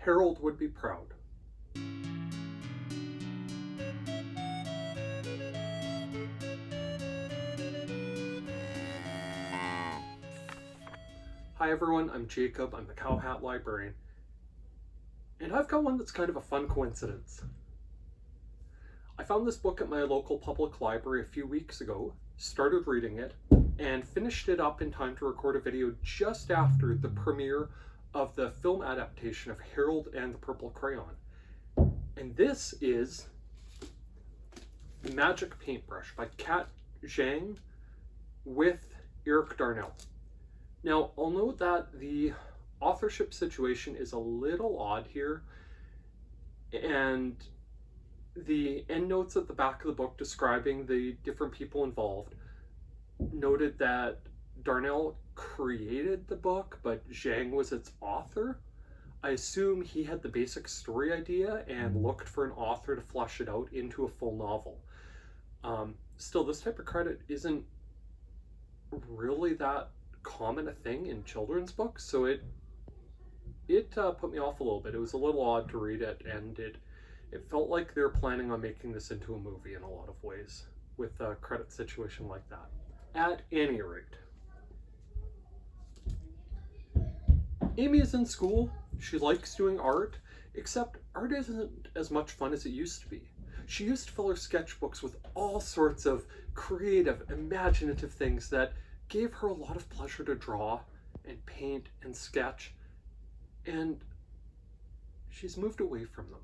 Harold would be proud. Hi everyone, I'm Jacob, I'm the CowHatLibrarian, and I've got one that's kind of a fun coincidence. I found this book at my local public library a few weeks ago, started reading it, and finished it up in time to record a video just after the premiere of the film adaptation of Harold and the Purple Crayon. And this is Magic Paintbrush by Zhang with Eric Darnell. Now, I'll note that the authorship situation is a little odd here, and the endnotes at the back of the book describing the different people involved noted that Darnell created the book, but Zhang was its author. I assume he had the basic story idea and looked for an author to flesh it out into a full novel. Still, this type of credit isn't really that common a thing in children's books, so it put me off a little bit. It was a little odd to read it, and it felt like they're planning on making this into a movie in a lot of ways with a credit situation like that. At any rate, Amy is in school. She likes doing art, except art isn't as much fun as it used to be. She used to fill her sketchbooks with all sorts of creative, imaginative things that gave her a lot of pleasure to draw and paint and sketch, and she's moved away from them.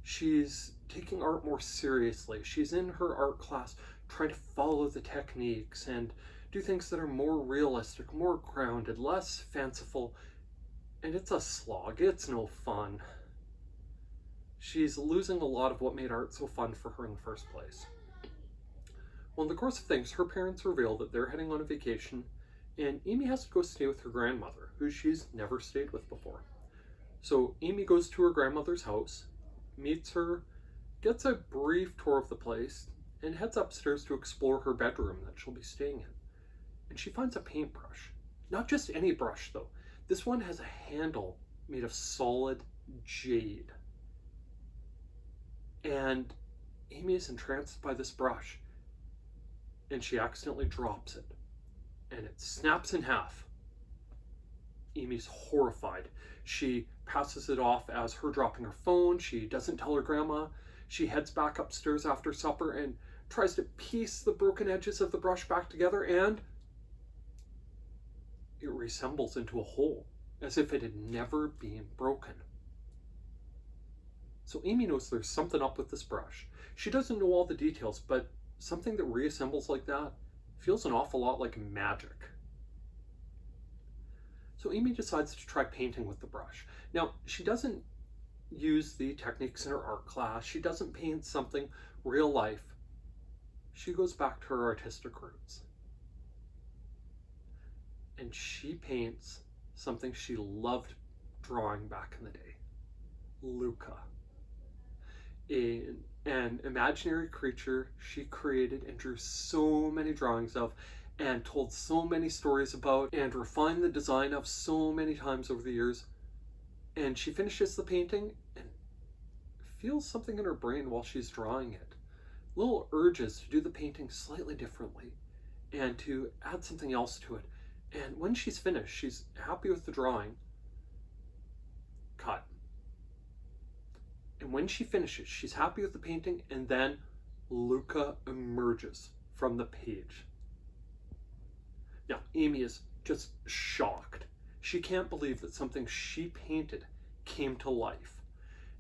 She's taking art more seriously. She's in her art class trying to follow the techniques and do things that are more realistic, more grounded, less fanciful, and it's a slog. It's no fun. She's losing a lot of what made art so fun for her in the first place. Well, in the course of things, her parents reveal that they're heading on a vacation, and Amy has to go stay with her grandmother, who she's never stayed with before. So Amy goes to her grandmother's house, meets her, gets a brief tour of the place, and heads upstairs to explore her bedroom that she'll be staying in. And she finds a paintbrush. Not just any brush, though. This one has a handle made of solid jade. And Amy is entranced by this brush, and she accidentally drops it, and it snaps in half. Amy's horrified. She passes it off as her dropping her phone. She doesn't tell her grandma. She heads back upstairs after supper and tries to piece the broken edges of the brush back together, and it reassembles into a whole, as if it had never been broken. So Amy knows there's something up with this brush. She doesn't know all the details, but something that reassembles like that feels an awful lot like magic. So Amy decides to try painting with the brush. Now, she doesn't use the techniques in her art class. She doesn't paint something real life. She goes back to her artistic roots. And she paints something she loved drawing back in the day. Luca. An imaginary creature she created and drew so many drawings of and told so many stories about and refined the design of so many times over the years. And she finishes the painting and feels something in her brain while she's drawing it. Little urges to do the painting slightly differently and to add something else to it. And when she's finished, she's happy with the drawing. Cut. And when she finishes, she's happy with the painting, and then Luca emerges from the page. Now, Amy is just shocked. She can't believe that something she painted came to life.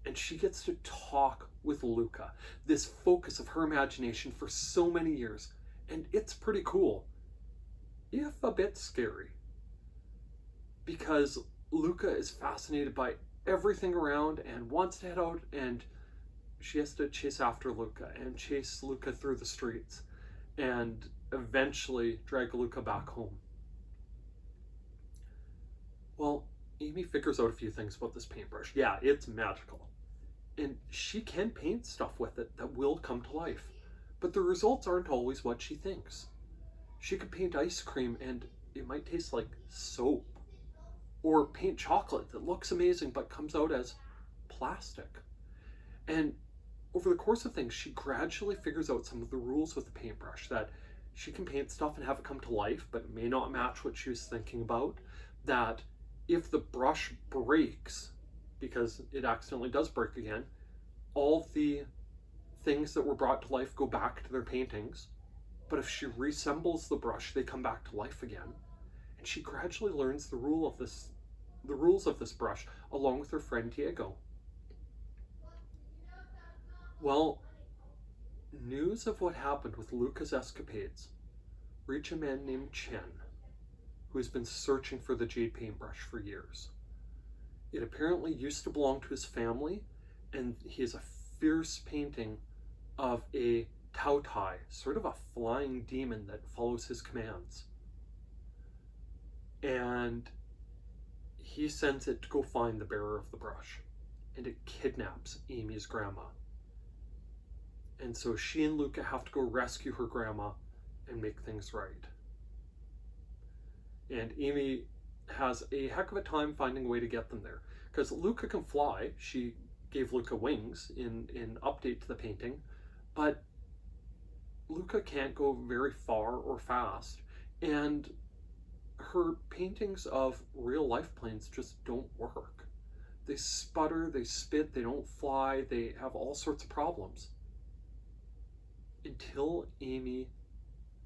And she gets to talk with Luca, this focus of her imagination for so many years. And it's pretty cool, if a bit scary. Because Luca is fascinated by everything around and wants to head out, and she has to chase after Luca and chase Luca through the streets and eventually drag Luca back home. Well, Amy figures out a few things about this paintbrush. Yeah, it's magical. And she can paint stuff with it that will come to life. But the results aren't always what she thinks. She could paint ice cream and it might taste like soap. or paint chocolate that looks amazing but comes out as plastic. And over the course of things, she gradually figures out some of the rules with the paintbrush, that she can paint stuff and have it come to life, but it may not match what she was thinking about. That if the brush breaks, because it accidentally does break again, all the things that were brought to life go back to their paintings. But if she reassembles the brush, they come back to life again. And she gradually learns the rules of this brush, along with her friend Diego. Well, news of what happened with Luca's escapades reach a man named Chen, who has been searching for the jade paintbrush for years. It apparently used to belong to his family, and he is a fierce painting of a Tao Tai, sort of a flying demon that follows his commands. And he sends it to go find the bearer of the brush, and it kidnaps Amy's grandma. And so she and Luca have to go rescue her grandma and make things right. And Amy has a heck of a time finding a way to get them there, because Luca can fly. She gave Luca wings in update to the painting, but Luca can't go very far or fast, and her paintings of real life planes just don't work. They sputter, they spit, they don't fly, they have all sorts of problems. Until Amy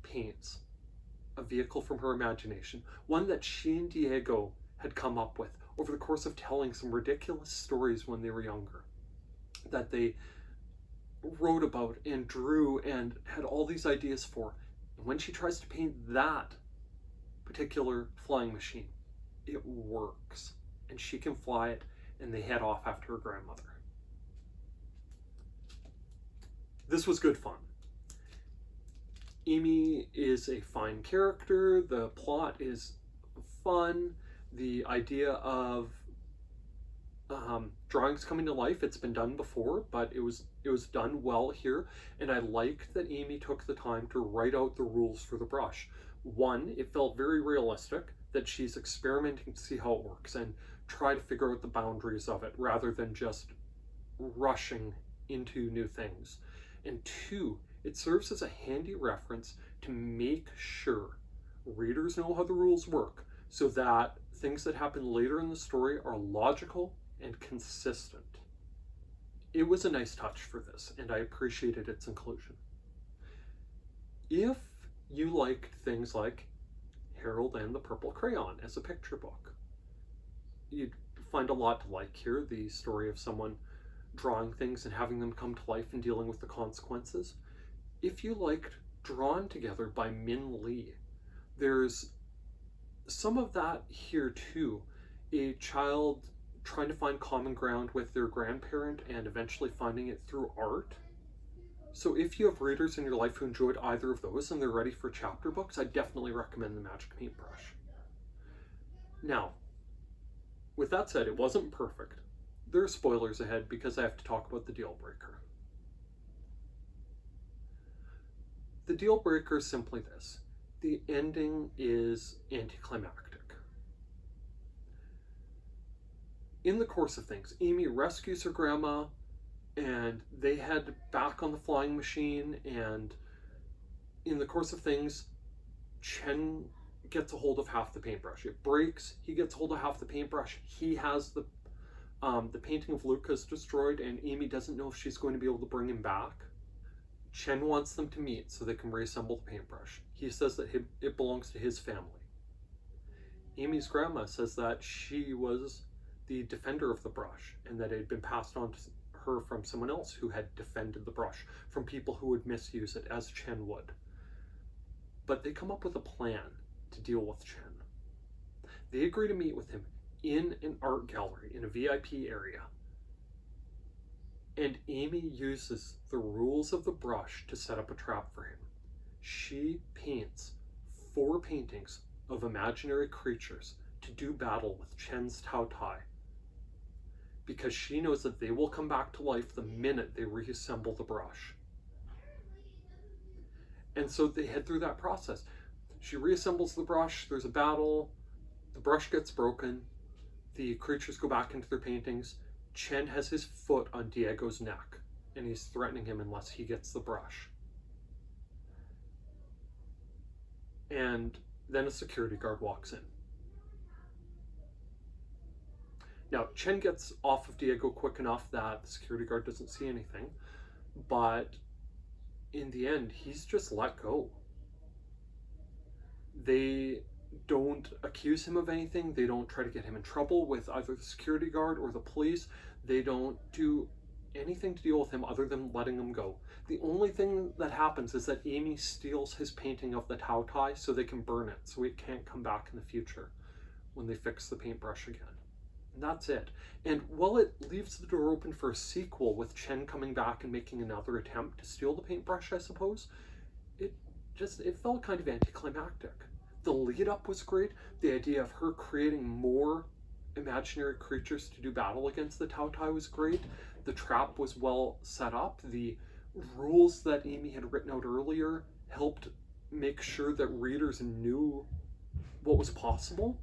paints a vehicle from her imagination, one that she and Diego had come up with over the course of telling some ridiculous stories when they were younger, that they wrote about and drew and had all these ideas for. And when she tries to paint that particular flying machine, it works, and she can fly it, and they head off after her grandmother. This was good fun. Amy is a fine character, the plot is fun, the idea of drawings coming to life, it's been done before, but it was done well here, and I liked that Amy took the time to write out the rules for the brush. One, it felt very realistic that she's experimenting to see how it works and try to figure out the boundaries of it rather than just rushing into new things. And two, it serves as a handy reference to make sure readers know how the rules work, so that things that happen later in the story are logical and consistent. It was a nice touch for this, and I appreciated its inclusion. If you liked things like Harold and the Purple Crayon as a picture book, you'd find a lot to like here. The story of someone drawing things and having them come to life and dealing with the consequences. If you liked Drawn Together by Min Lee, there's some of that here too. A child trying to find common ground with their grandparent and eventually finding it through art. So if you have readers in your life who enjoyed either of those and they're ready for chapter books, I definitely recommend the Magic Paintbrush. Now, with that said, it wasn't perfect. There are spoilers ahead because I have to talk about the deal breaker. The deal breaker is simply this. The ending is anticlimactic. In the course of things, Amy rescues her grandma, and they head back on the flying machine, and in the course of things, Chen gets a hold of half the paintbrush. It breaks, he gets a hold of half the paintbrush, he has the painting of Luca's destroyed, and Amy doesn't know if she's going to be able to bring him back. Chen wants them to meet so they can reassemble the paintbrush. He says that it belongs to his family. Amy's grandma says that she was the defender of the brush and that it had been passed on to her from someone else who had defended the brush from people who would misuse it, as Chen would. But they come up with a plan to deal with Chen. They agree to meet with him in an art gallery in a VIP area. And Amy uses the rules of the brush to set up a trap for him. She paints 4 paintings of imaginary creatures to do battle with Chen's Tao Tai, because she knows that they will come back to life the minute they reassemble the brush. And so they head through that process. She reassembles the brush, there's a battle, the brush gets broken, The creatures go back into their paintings. Chen has his foot on Diego's neck, and he's threatening him unless he gets the brush. And then a security guard walks in. Now, Chen gets off of Diego quick enough that the security guard doesn't see anything, but in the end, he's just let go. They don't accuse him of anything. They don't try to get him in trouble with either the security guard or the police. They don't do anything to deal with him other than letting him go. The only thing that happens is that Amy steals his painting of the Tao Tai so they can burn it, so it can't come back in the future when they fix the paintbrush again. And that's it. And while it leaves the door open for a sequel with Chen coming back and making another attempt to steal the paintbrush, I suppose, it felt kind of anticlimactic. The lead up was great. The idea of her creating more imaginary creatures to do battle against the Tao Tai was great. The trap was well set up. The rules that Amy had written out earlier helped make sure that readers knew what was possible.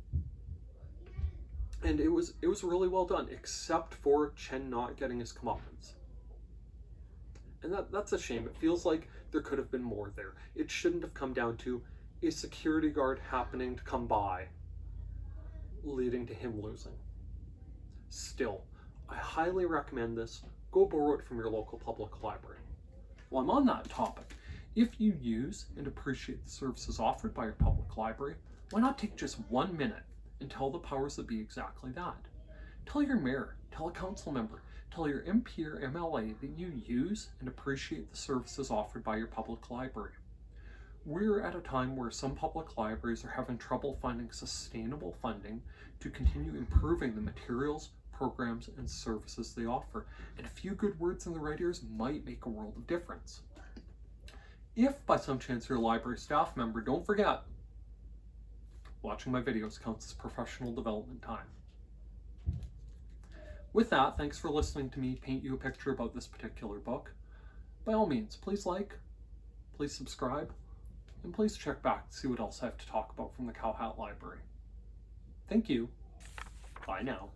And it was really well done, except for Chen not getting his comeuppance. And that's a shame. It feels like there could have been more there. It shouldn't have come down to a security guard happening to come by, leading to him losing. Still, I highly recommend this. Go borrow it from your local public library. While I'm on that topic, if you use and appreciate the services offered by your public library, why not take just 1 minute and tell the powers that be exactly that? Tell your mayor, tell a council member, tell your MP or MLA that you use and appreciate the services offered by your public library. We're at a time where some public libraries are having trouble finding sustainable funding to continue improving the materials, programs, and services they offer, and a few good words in the right ears might make a world of difference. If by some chance you're a library staff member, don't forget, watching my videos counts as professional development time. With that, thanks for listening to me paint you a picture about this particular book. By all means, please like, please subscribe, and please check back to see what else I have to talk about from the CowHat Library. Thank you. Bye now.